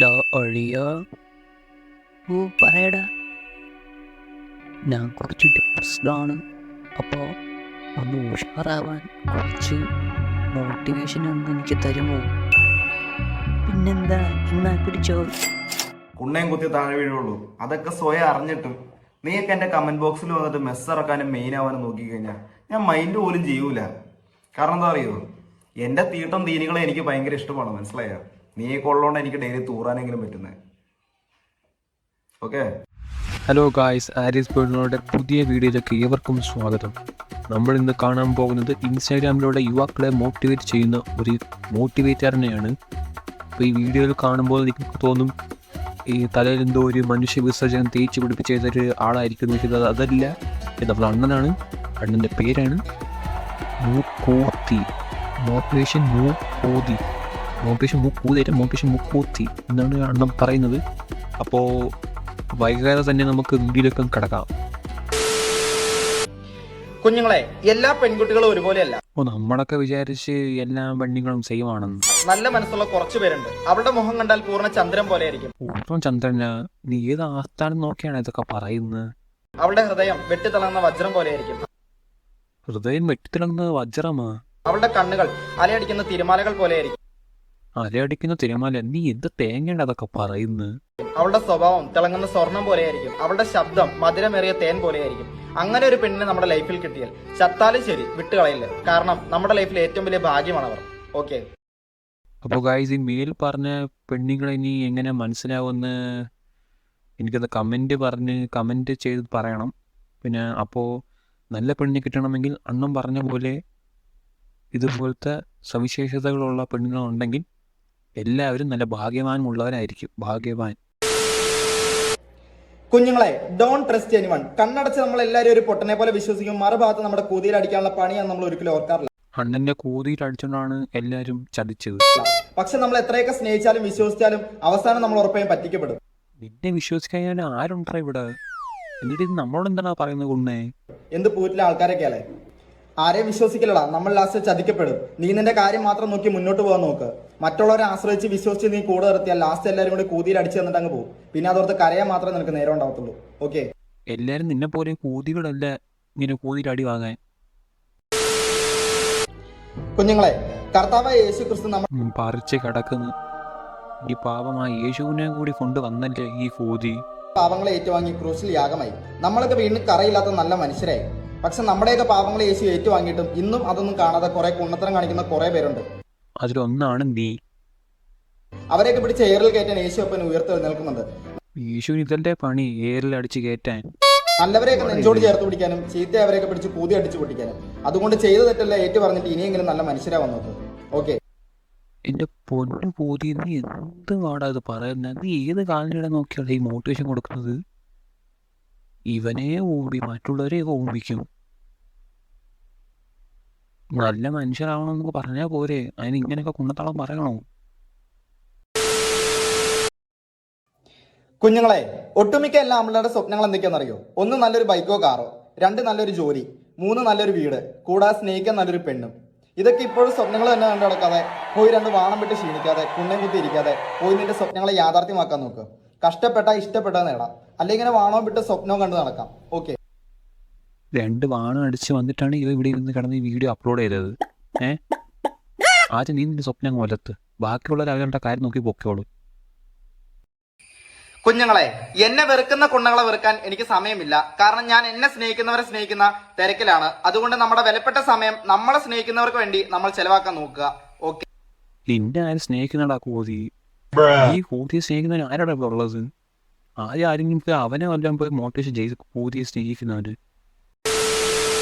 ഡാ ഒഴിയ പറയടാ, ഞാൻ കുറച്ച് ഡിപ്രസ്ഡാണ്. അപ്പോൾ ഒന്ന് ഉഷാറാവാൻ കുറച്ച് മോട്ടിവേഷൻ ഒന്ന് എനിക്ക് തരുമോ? പിന്നെന്താ, എന്നാ പിടിച്ചോ. കുണ്ണയും കുത്തി താഴെ വീഴുള്ളൂ. അതൊക്കെ സ്വയം അറിഞ്ഞിട്ടും നീയൊക്കെ എൻ്റെ കമന്റ് ബോക്സിൽ വന്നിട്ട് മെസ്സ് ഇറക്കാനും മെയിൻ ആവാനും നോക്കിക്കഴിഞ്ഞാൽ ഞാൻ മൈൻഡ് പോലും ചെയ്യൂല. കാരണം എന്താ അറിയോ, എൻ്റെ തീട്ടം തീനികളെ എനിക്ക് ഭയങ്കര ഇഷ്ടമാണ്. മനസ്സിലായോ? നീയൊക്കെ ഉള്ളതുകൊണ്ട് എനിക്ക് ഡെയിലി തൂറാനെങ്കിലും പറ്റുന്നത്. ഓക്കെ. ഹലോ ഗായ്സ്, ആരീസ് ബേർഡിനോടെ പുതിയ വീഡിയോയിലേക്ക് ഏവർക്കും സ്വാഗതം. നമ്മൾ ഇന്ന് കാണാൻ പോകുന്നത് ഇൻസ്റ്റാഗ്രാമിലൂടെ യുവാക്കളെ മോട്ടിവേറ്റ് ചെയ്യുന്ന ഒരു മോട്ടിവേറ്ററിനെയാണ്. അപ്പോൾ ഈ വീഡിയോയിൽ കാണുമ്പോൾ നിങ്ങൾക്ക് തോന്നും ഈ തലയിൽ എന്തോ ഒരു മനുഷ്യ വിസർജനം തേച്ച് പിടിപ്പിച്ച് ചെയ്തൊരു ആളായിരിക്കും നോക്കിയത്. അതല്ല, ഇത് നമ്മുടെ അണ്ണനാണ്. അണ്ണൻ്റെ പേരാണ് മൂക്കോത്തി. മോട്ടിവേഷൻ മുക്കൂത്തി എന്നാണ് അണ്ണൻ പറയുന്നത്. അപ്പോൾ വൈകാതെ തന്നെ നമുക്ക് വീഡിയോയിലേക്ക് കിടക്കാം. കുഞ്ഞുങ്ങളെ, എല്ലാ പെൺകുട്ടികളും ഒരുപോലെയല്ല. അപ്പോൾ നമ്മളൊക്കെ വിചാരിച്ച് എല്ലാ പെണ്ണുങ്ങളും സെയിം ആണെന്ന്. നല്ല മനസ്സുള്ള കുറച്ചു പേരുണ്ട്. അവളുടെ മുഖം കണ്ടാൽ പൂർണ്ണ ചന്ദ്രൻ പോലെയായിരിക്കും. പൂർണ്ണ ചന്ദ്രന, നീ ഏത് ആസ്ഥാനം നോക്കിയാണ് ഇതൊക്കെ പറയുന്നത്? അവളുടെ ഹൃദയം വെട്ടിത്തിളങ്ങുന്ന വജ്രം പോലെയായിരിക്കും. ഹൃദയം വെട്ടിത്തിളങ്ങുന്ന വജ്രമാ? അവളുടെ കണ്ണുകൾ അലയടിക്കുന്ന തിരമാലകൾ പോലെയായിരിക്കും. അലയടിക്കുന്ന തിരമാല? നീ എന്ത് തേങ്ങയാണ് അതൊക്കെ പറയുന്നത്? അവളുടെ സ്വഭാവം തിളങ്ങുന്ന സ്വർണം പോലെയായിരിക്കും. അവളുടെ ശബ്ദം മധുരമേറിയ തേൻ പോലെയായിരിക്കും. അങ്ങനെ ഒരു പെണ്ണിനെ നമ്മുടെ ലൈഫിൽ കിട്ടിയാൽ ചത്താലും ശരി വിട്ടുകളയില്ല. കാരണം നമ്മുടെ ലൈഫിൽ ഏറ്റവും വലിയ ഭാഗ്യമാണ് അവർ. ഓക്കെ. അപ്പോൾ ഗായ്സ്, ഈ മേൽ പറഞ്ഞ പെണ്ണുങ്ങളെ ഇനി എങ്ങനെ മനസ്സിലാവുമെന്ന് എനിക്കത് കമൻറ്റ് ചെയ്ത് പറയണം. പിന്നെ അപ്പോൾ നല്ല പെണ്ണിനെ കിട്ടണമെങ്കിൽ അണ്ണൻ പറഞ്ഞ പോലെ ഇതുപോലത്തെ സവിശേഷതകളുള്ള പെണ്ണുങ്ങളുണ്ടെങ്കിൽ എല്ലാവരും നല്ല ഭാഗ്യവാനുള്ളവരായിരിക്കും. ഭാഗ്യവാൻ. കുഞ്ഞുങ്ങളെ, ഡോണ്ട് ട്രസ്റ്റ് എനിവൺ. കണ്ണടച്ച് നമ്മൾ എല്ലാവരും ഒരു പൊട്ടനെ പോലെ വിശ്വസിക്കും. മറുഭാഗത്ത് നമ്മുടെ കൂതിയിൽ അടിക്കാനുള്ള പണിയാണ് നമ്മൾ ഒരിക്കലും ഓർക്കാറില്ല. അണ്ണന്റെ കൂതിയിൽ അടിച്ചുകൊണ്ടാണ് എല്ലാവരും ചതിച്ചത്. പക്ഷെ നമ്മൾ എത്രയൊക്കെ സ്നേഹിച്ചാലും വിശ്വസിച്ചാലും അവസാനം നമ്മൾ ഉറപ്പായും പറ്റിക്കപ്പെടും. നിന്നെ വിശ്വസിക്കാൻ ആരുണ്ടാ ഇവിടെ? എന്നിട്ട് ഇത് നമ്മളോട് എന്താണ് പറയുന്നത്? കുണ്ണേ, എന്ത് പൂറ്റിലെ ആൾക്കാരൊക്കെ അല്ലേ? ആരെയും വിശ്വസിക്കില്ലടാ, നമ്മൾ ലാസ്റ്റ് ചതിക്കപ്പെടും. നീ നിന്റെ കാര്യം മാത്രം നോക്കി മുന്നോട്ട് പോകാൻ നോക്ക്. മറ്റുള്ളവരെ ആശ്രയിച്ച് വിശ്വസിച്ച് നീ കൂടെ നിർത്തിയാൽ ലാസ്റ്റ് എല്ലാവരും കൂടി കൂതിയിൽ അടിച്ച് തന്നിട്ട് അങ്ങ് പോകും. പിന്നെ അതോർത്ത് കരയാൻ മാത്രമേ നിനക്ക് നേരം ഉണ്ടാവത്തുള്ളൂ. ഓക്കെ. എല്ലാരും നിന്നെ പോലെ കൂതികളല്ല ഇങ്ങനെ കൂതിയിൽ അടി വാങ്ങാൻ. കുഞ്ഞുങ്ങളെ, കർത്താവായ യേശു ക്രിസ്തു നമ്മൾ പറിച്ച് കിടക്കുന്നു. ഈ പാപമായ യേശുവിനെ കൂടി കൊണ്ടുവന്നല്ലേ ഈ കൂതി. പാപങ്ങളെ ഏറ്റുവാങ്ങി ക്രൂശിൽ യാഗമായി. നമ്മളൊക്കെ വീണ്ടും കറയില്ലാത്ത നല്ല മനുഷ്യരായി. പക്ഷെ നമ്മുടെയൊക്കെ പാപങ്ങളെ യേശു ഏറ്റുവാങ്ങിയിട്ടും ഇന്നും അതൊന്നും കാണാതെ കുറെ കുണ്ണത്തരം കാണിക്കുന്ന കുറെ പേരുണ്ട്. അതിലൊന്നാണ് നീ. അവരെയൊക്കെ പിടിച്ച് ഏറിൽ കയറ്റാൻ യേശു അപ്പൻ ഉയർത്തെഴുന്നേൽക്കുന്നുണ്ട്. യേശുവിന് ഇതല്ലേ പണി, ഏറിൽ അടിച്ച് കയറ്റാൻ. നല്ലവരെയൊക്കെ നെഞ്ചോട് ചേർത്ത് പിടിക്കാനും ചീത്ത അവരെയൊക്കെ പിടിച്ച് കൂതി അടിച്ച് പൊട്ടിക്കാനും. അതുകൊണ്ട് ചെയ്ത തെറ്റല്ല ഏറ്റു പറഞ്ഞിട്ട് ഇനിയെങ്കിലും നല്ല മനുഷ്യരാ വന്നത്. ഓക്കെ. എന്റെ പൊന്നു കൂതി, നീ എന്ത് പാടാ ഇത് പറയുന്നത്? നീ ഏത് കാലിനിടെ നോക്കിയാണ് ഈ മോട്ടിവേഷൻ കൊടുക്കുന്നത്? ഇവനെ ഓടി മറ്റുള്ളവരെ ഓടിക്കും. നല്ല മനുഷ്യരാവണമെന്നൊക്കെ പറഞ്ഞാൽ പോരെ, അതിന് ഇങ്ങനെയൊക്കെ കുണ്ണത്താളം പറയണോ? കുഞ്ഞുങ്ങളെ, ഒട്ടുമിക്ക എല്ലാ ആമ്പിള്ളേരുടെ സ്വപ്നങ്ങൾ എന്തൊക്കെയാണെന്നറിയോ? ഒന്ന് നല്ലൊരു ബൈക്കോ കാറോ, രണ്ട് നല്ലൊരു ജോലി, മൂന്ന് നല്ലൊരു വീട്, കൂടാതെ സ്നേഹിക്കാൻ നല്ലൊരു പെണ്ണും. ഇതൊക്കെ ഇപ്പോഴും സ്വപ്നങ്ങൾ തന്നെ കണ്ടു നടക്കാതെ, പോയി രണ്ട് വാണം വിട്ട് ക്ഷീണിക്കാതെ, കുണ്ണയും കുത്തി ഇരിക്കാതെ പോയി നിന്റെ സ്വപ്നങ്ങളെ യാഥാർത്ഥ്യമാക്കാൻ നോക്ക്. കഷ്ടപ്പെട്ടാൽ ഇഷ്ടപ്പെട്ടത് നേടാം. അല്ലെങ്കിൽ ഇങ്ങനെ വാണവും വിട്ട് സ്വപ്നവും കണ്ടു നടക്കാം. ഓക്കെ. രണ്ട് വാണം അടിച്ച് വന്നിട്ടാണ് ഇവ ഇവിടെ ഇരുന്ന് കിടന്ന് ഈ വീഡിയോ അപ്ലോഡ് ചെയ്തത്. ആദ്യം നീ നിന്റെ സ്വപ്നം കൊലത്ത്, ബാക്കിയുള്ളവർ അവരുടെ കാര്യം നോക്കി പൊക്കോളൂ. കുഞ്ഞുങ്ങളെ, എന്നെ വെറുക്കുന്ന കുണ്ണകളെ വെറുക്കാൻ എനിക്ക് സമയമില്ല. കാരണം ഞാൻ എന്നെ സ്നേഹിക്കുന്നവരെ സ്നേഹിക്കുന്ന തിരക്കിലാണ്. അതുകൊണ്ട് നമ്മുടെ വിലപ്പെട്ട സമയം നമ്മളെ സ്നേഹിക്കുന്നവർക്ക് വേണ്ടി നമ്മൾ ചെലവാക്കാൻ നോക്കുക. ഓക്കെ. നിന്നെ ആരും സ്നേഹിക്കുന്നടാ കൂതി. ഈ കൂതിയെ സ്നേഹിക്കുന്നവന് ആരോടെ ഉള്ളത്? ആരെങ്കിലും അവനെ വല്ലതും പോയി മോട്ടിവേഷൻ ചെയ്ത് കൂതിയെ സ്നേഹിക്കുന്നവര്.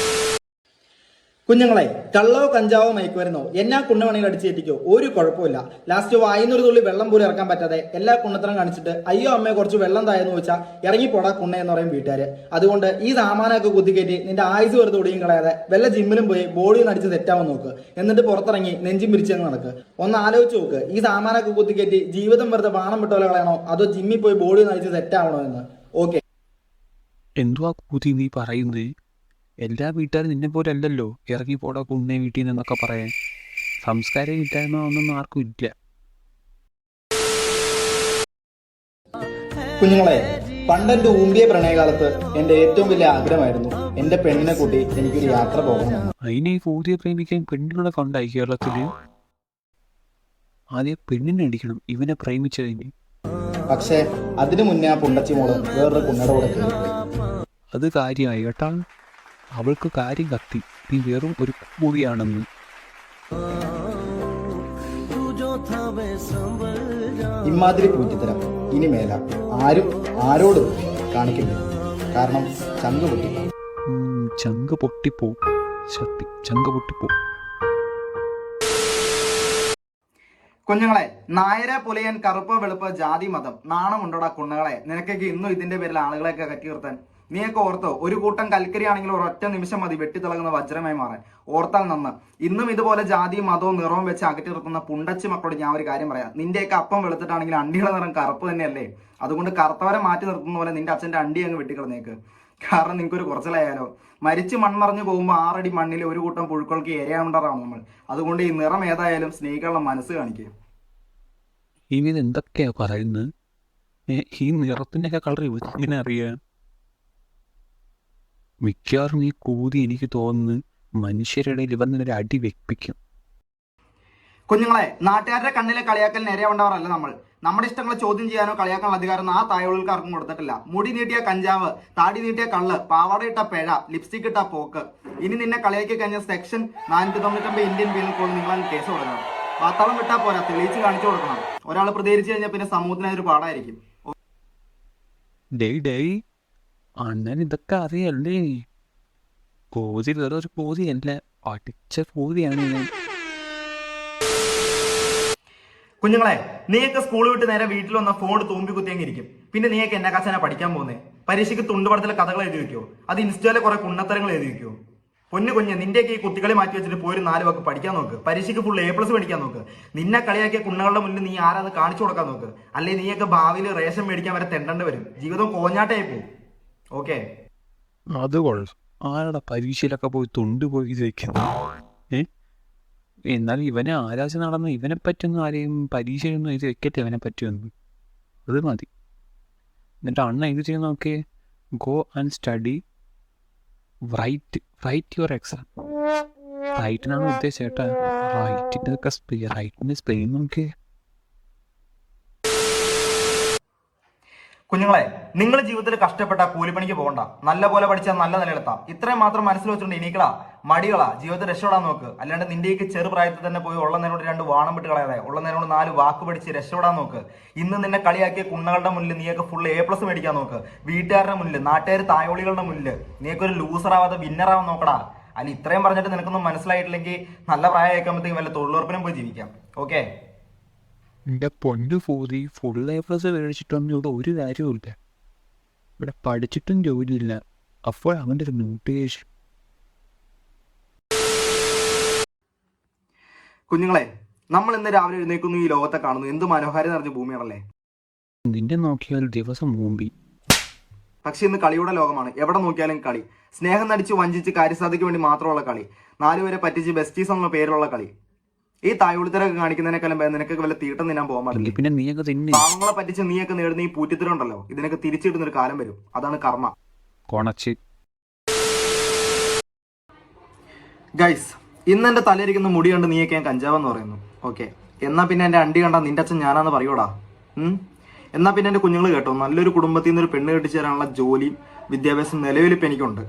കുഞ്ഞുങ്ങളെ, കള്ളോ കഞ്ചാവോ മയക്കുമരുന്നോ എന്നാ കുണ്ണമണികൾ അടിച്ചേറ്റിക്കോ ഒരു കുഴപ്പമില്ല. ലാസ്റ്റ് വായുന്നൊരു തുള്ളി വെള്ളം പോലും ഇറക്കാൻ പറ്റാതെ എല്ലാ കുണ്ണത്തരം കാണിച്ചിട്ട് അയ്യോ അമ്മയെ കുറച്ച് വെള്ളം തായെന്ന് വെച്ചാൽ ഇറങ്ങിപ്പോടാ കുണ്ണ എന്ന് പറയും വീട്ടുകാര്. അതുകൊണ്ട് ഈ സാമാനമൊക്കെ കുത്തിക്കയറ്റി നിന്റെ ആയുസ് വെറുതെ ഒടിയും കളയാതെ വല്ല ജിമ്മിലും പോയി ബോഡിയിൽ നിന്ന് അടിച്ച് തെറ്റാവാൻ നോക്ക്. എന്നിട്ട് പുറത്തിറങ്ങി നെഞ്ചും പിരിച്ചങ്ങ് നടക്ക്. ഒന്ന് ആലോചിച്ച് നോക്ക്, ഈ സാമാനമൊക്കെ കുത്തിക്കയറ്റി ജീവിതം വെറുതെ ബാണം വിട്ടോലെ കളയണോ അതോ ജിമ്മിൽ പോയി ബോഡിയിൽ നിന്ന് അടിച്ച് തെറ്റാവണോ എന്ന്. ഓക്കെ. എന്തുവാ കൂതി നീ പറയുന്നത്? എല്ലാ വീട്ടുകാരും നിന്നെ പോലെ അല്ലല്ലോ ഇറങ്ങി പോടാ കുണ്ണെ വീട്ടിൽ നിന്നൊക്കെ പറയാൻ. സംസ്കാരം ഇല്ലായ്മ ഒന്നും ആർക്കും ഇല്ല. കുഞ്ഞുങ്ങളെ, പണ്ടെന്റെ ഊമ്പിയ പ്രണയകാലത്ത് എന്റെ ഏറ്റവും വലിയ ആഗ്രഹമായിരുന്നു എന്റെ പെണ്ണിനെ കൂട്ടി എനിക്കൊരു യാത്ര പോകണം. അതിനെ ഈ പൂതിയെ പ്രേമിക്കാൻ പെണ്ണുങ്ങളെ കണ്ടായി കേരളത്തില്. ആദ്യം പെണ്ണിനെ അടിക്കണം ഇവനെ പ്രേമിച്ചതിന്. പക്ഷേ അതിനു മുന്നേ ആ പുണ്ടച്ചി മോള് വേറൊരു കുഞ്ഞയുടെ കൂടെ കയറിപ്പോയി. അത് കാര്യമായി കേട്ടാ. അവൾക്ക് കാര്യം കത്തി, നീ വെറും ഒരു പൂതിയാണെന്ന്. ഇമാതിരി പൂറ്റിത്തരം ഇനി മേല ആരും ആരോടും കാണിക്കില്ല. കാരണം ചങ്ക് പൊട്ടി. ചങ്ക് പൊട്ടിപ്പോ, സത്യം ചങ്ക് പൊട്ടിപ്പോ. കുഞ്ഞുങ്ങളെ, നായരെ പുലയൻ കറുപ്പ് വെളുപ്പ് ജാതി മതം നാണമുണ്ടോടാ കുണ്ണുകളെ? നിനക്കൊക്കെ ഇന്നും ഇതിന്റെ പേരിൽ ആളുകളെയൊക്കെ കറ്റി നിർത്താൻ. നീയൊക്കെ ഓർത്തോ, ഒരു കൂട്ടം കൽക്കരി ആണെങ്കിലും ഒരൊറ്റ നിമിഷം മതി വെട്ടിത്തിളങ്ങുന്ന വജ്രമായി മാറാൻ. ഓർത്താൽ നന്ന്. ഇന്നും ഇതുപോലെ ജാതിയും മതവും നിറവും വെച്ച് അകറ്റി നിർത്തുന്ന പുണ്ടച്ചി മക്കളോട് ഞാൻ ഒരു കാര്യം പറയാം. നിന്റെയൊക്കെ അപ്പം വെളുത്തിട്ടാണെങ്കിൽ അണ്ടിയുടെ നിറം കറുപ്പ് തന്നെയല്ലേ? അതുകൊണ്ട് കറുത്തവരെ മാറ്റി നിർത്തുന്ന പോലെ നിന്റെ അച്ഛന്റെ അണ്ടി അങ്ങ് വെട്ടിക്കളഞ്ഞേക്ക്. കാരണം നിങ്ങൾക്കൊരു കുറച്ചിലായാലോ. മരിച്ച് മൺമറിഞ്ഞു പോകുമ്പോൾ 6 അടി മണ്ണിൽ ഒരു കൂട്ടം പുഴുക്കൾക്ക് ഇരയാണ്ടാറാണ് നമ്മൾ. അതുകൊണ്ട് ഈ നിറം ഏതായാലും സ്നേഹിക്കാനുള്ള മനസ്സ് കാണിക്കുക. ഇവൻ എന്തൊക്കെയാ പറയുന്നത്? ഈ നിറത്തിൻ്റെ ഒക്കെ കളർ ഇവങ്ങനെ അറിയാം. മിക്കവാറും ഈ കൂതി എനിക്ക് തോന്നുന്നു മനുഷ്യരുടെ ഇവന്നൊരു അടി വെപ്പിക്കും. കുഞ്ഞുങ്ങളെ, നാട്ടുകാരുടെ കണ്ണിലെ കളിയാക്കൽ നേരെയാവേണ്ടവരല്ല നമ്മൾ. നമ്മുടെ ഇഷ്ടങ്ങളെ ചോദ്യം ചെയ്യാനോ കളിയാക്കാനുള്ള അധികാരം ആ തായോളികൾക്കാർക്കും കൊടുത്തിട്ടില്ല. മുടി നീട്ടിയ കഞ്ചാവ്, താടി നീട്ടിയ കള്ള്, പാവാട ഇട്ട പിഴ, ലിപ്സ്റ്റിക് ഇട്ട പോക്ക്. ഇനി നിന്നെ കളിയാക്കി കഴിഞ്ഞ സെക്ഷൻ 499 ഇന്ത്യൻ പീനൽ കോഡ് നിങ്ങളാൽ കേസ് കൊടുക്കണം. വാത്താളം വിട്ടാൽ പോരാ, തെളിയിച്ച് കാണിച്ചു കൊടുക്കണം. ഒരാൾ പ്രതികരിച്ചു കഴിഞ്ഞാൽ പിന്നെ സമൂഹത്തിന് അതൊരു പാടായിരിക്കും. അണ്ണൻ ഇതൊക്കെ അറിയല്ലേ? കോതി വേറൊരു കോതിയല്ല, അടിച്ച കോതിയാണ് ഞാൻ. കുഞ്ഞുങ്ങളെ, നീയൊക്കെ സ്കൂൾ വിട്ട് നേരെ വീട്ടിൽ വന്ന ഫോൺ തൂമ്പി കുത്തിയെങ്കിരിക്കും. പിന്നെ നീയൊക്കെ എന്നെ കാശാനാ പഠിക്കാൻ പോകുന്നത്? പരീക്ഷയ്ക്ക് തുണ്ടുപടത്തിലെ കഥകൾ എഴുതി വെക്കോ? അത് ഇൻസ്റ്റയിലെ കുറെ കുണ്ണത്തരങ്ങൾ എഴുതി വെക്കോ? കുഞ്ഞ് നിന്റെയൊക്കെ ഈ കുട്ടികളെ മാറ്റി വെച്ചിട്ട് പോയി 4 വാക്ക് പഠിക്കാൻ നോക്ക്. പരീക്ഷയ്ക്ക് ഫുൾ A+ മേടിക്കാൻ നോക്ക്. നിന്നെ കളിയാക്കിയ കുണ്ണകളുടെ മുന്നിൽ നീ ആരാത് കാണിച്ചു കൊടുക്കാൻ നോക്ക്. അല്ലെങ്കിൽ നീയൊക്കെ ഭാവിയിൽ റേഷൻ മേടിക്കാൻ വരെ തെണ്ടേണ്ടി വരും. ജീവിതം കോഞ്ഞാട്ടായി പോകും. ഓക്കെ, അത് കൊള്ളാം. ആരുടെ പരീക്ഷയിലൊക്കെ പോയി തൊണ്ടുപോയി ജയിക്കുന്നു. എന്നാൽ ഇവനെ ആരാഴ്ച നടന്ന് ഇവനെ പറ്റുന്ന ആരെയും പരീക്ഷയൊന്നും എഴുതി വെക്കട്ടെ. ഇവനെ പറ്റുമെന്ന് അത് മതി. എന്നിട്ട് അണ്ണ ഇത് ചെയ്യുന്ന നോക്കിയേ, go and study, write your exam. റൈറ്റിനാണ് ഉദ്ദേശിച്ചത് കേട്ടാ. റൈറ്റിൻ്റെ സ്പെയിൻ നോക്കിയേ. കുഞ്ഞുങ്ങളെ, നിങ്ങൾ ജീവിതത്തിൽ കഷ്ടപ്പെട്ട കൂലിപ്പണിക്ക് പോകണ്ട. നല്ല പോലെ പഠിച്ചാൽ നല്ല നിലനിർത്താം. ഇത്രയും മാത്രം മനസ്സിൽ വെച്ചിട്ടുണ്ട് എനിക്കളാ മടികളാ ജീവിതത്തിൽ രക്ഷപ്പെടാൻ നോക്ക്. അല്ലാണ്ട് നിന്റെയൊക്കെ ചെറുപ്രായത്തിൽ തന്നെ പോയി ഉള്ള നേരോട് 2 വാണം വിട്ട് കളയാതെ ഉള്ള നേരോട് 4 വാക്ക് പഠിച്ച് രക്ഷപ്പെടാൻ നോക്ക്. ഇന്ന് നിന്നെ കളിയാക്കിയ കുണ്ണകളുടെ മുന്നിൽ നീയൊക്കെ ഫുൾ A+ മേടിക്കാൻ നോക്ക്. വീട്ടുകാരുടെ മുന്നിൽ, നാട്ടുകാർ തായോളികളുടെ മുന്നിൽ നീയൊക്കെ ഒരു ലൂസറാവാതെ വിന്നറാവാൻ നോക്കടാ. അല്ല, ഇത്രയും പറഞ്ഞിട്ട് നിനക്കൊന്നും മനസ്സിലായിട്ടില്ലെങ്കിൽ നല്ല പ്രായം അയക്കുമ്പോഴത്തേക്കും വല്ല തൊഴിലുറപ്പിനും പോയി ജീവിക്കാം. ഓക്കെ, എൻ്റെ പൊന്നു പൂതി ഫുൾ A+ മേടിച്ചിട്ടൊന്നും ഇവിടെ ഒരു കാര്യവുമില്ല. ഇവിടെ പഠിച്ചിട്ടും ജോലിയില്ല. അപ്പോൾ അവൻ്റെ ഒരു മോട്ടിവേഷൻ. കുഞ്ഞുങ്ങളെ, നമ്മൾ ഇന്ന് രാവിലെ എഴുന്നേക്കുന്നു, ഈ ലോകത്തെ കാണുന്നു. എന്ത് മനോഹാരിത നിറഞ്ഞ ഭൂമിയാണല്ലേ. നിന്നെ നോക്കിയാൽ ദിവസം മുമ്പി. പക്ഷെ ഇന്ന് കളിയുടെ ലോകമാണ്. എവിടെ നോക്കിയാലും കളി. സ്നേഹം നടിച്ച് വഞ്ചിച്ച് കാര്യസാധ്യക്ക് വേണ്ടി മാത്രമുള്ള കളി. 4 പേരെ പറ്റിച്ച് ബെസ്റ്റീസ് എന്നുള്ള പേരുള്ള കളി. ഈ തായോളിത്തരൊക്കെ കാണിക്കുന്നതിനേക്കാളും നിനക്കൊക്കെ വല്ല തീട്ടം തിന്നാൻ പോകാൻ പാടില്ല. പിന്നെ നീയൊക്കെ തിന്നെ പാവങ്ങളെ പറ്റിച്ച് നീയൊക്കെ നേടുന്ന ഈ പൂറ്റിത്തരം ഉണ്ടല്ലോ, ഇതിനൊക്കെ തിരിച്ചിടുന്ന ഒരു കാലം വരും. അതാണ് കർമ്മ. കൊണച്ച് ഗൈസ്, ഇന്ന് എന്റെ തലയിരിക്കുന്ന മുടി കണ്ട് നീയൊക്കെ ഞാൻ കഞ്ചാവെന്ന് പറയുന്നു. ഓക്കെ, എന്നാ പിന്നെ എന്റെ അണ്ടി കണ്ടാ നിന്റെ അച്ഛൻ ഞാനാന്ന് പറയൂടാ. എന്നാ പിന്നെ എന്റെ കുഞ്ഞുങ്ങൾ കേട്ടോ, നല്ലൊരു കുടുംബത്തിൽ നിന്ന് ഒരു പെണ്ണ് കെട്ടിച്ചു തരാനുള്ള ജോലിയും വിദ്യാഭ്യാസം നിലവിലിപ്പം എനിക്കുണ്ട്.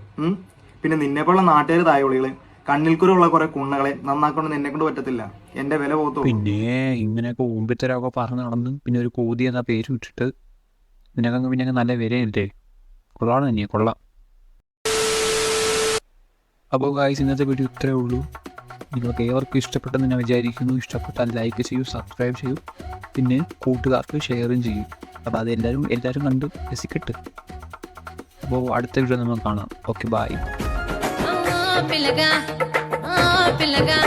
പിന്നെ നിന്നെപ്പോലുള്ള നാട്ടുകാർ തായോളികളെ കണ്ണിൽക്കുരുള്ള കുറെ കുണ്ണകളെ നന്നാക്കൊണ്ട് നിന്നെ കൊണ്ട് പറ്റത്തില്ല. എന്റെ വില പോകത്തു. പിന്നെ ഇങ്ങനെയൊക്കെ ഊമ്പിത്തരമൊക്കെ പറഞ്ഞു നടന്ന് പിന്നെ ഒരു കോതി എന്ന പേര് വിട്ടിട്ട് നിനക്കങ്ങ് പിന്നെ നല്ല വിലയില്ലേ? കൊള്ളാണ് തന്നെ, കൊള്ളാം. അപ്പോൾ ഗായ്സ്, ഇന്നത്തെ വീഡിയോ ഇത്രയേ ഉള്ളൂ. നിങ്ങൾക്ക് ഏവർക്കും ഇഷ്ടപ്പെട്ടെന്ന് ഞാൻ വിചാരിക്കുന്നു. ഇഷ്ടപ്പെട്ടാൽ ലൈക്ക് ചെയ്യൂ, സബ്സ്ക്രൈബ് ചെയ്യൂ, പിന്നെ കൂട്ടുകാർക്ക് ഷെയറും ചെയ്യും. അപ്പോൾ അത് എല്ലാവരും കണ്ട് രസിക്കട്ടെ. അപ്പോൾ അടുത്ത വീഡിയോ നമുക്ക് കാണാം. Okay, bye. పిల్లగా పిల్లగా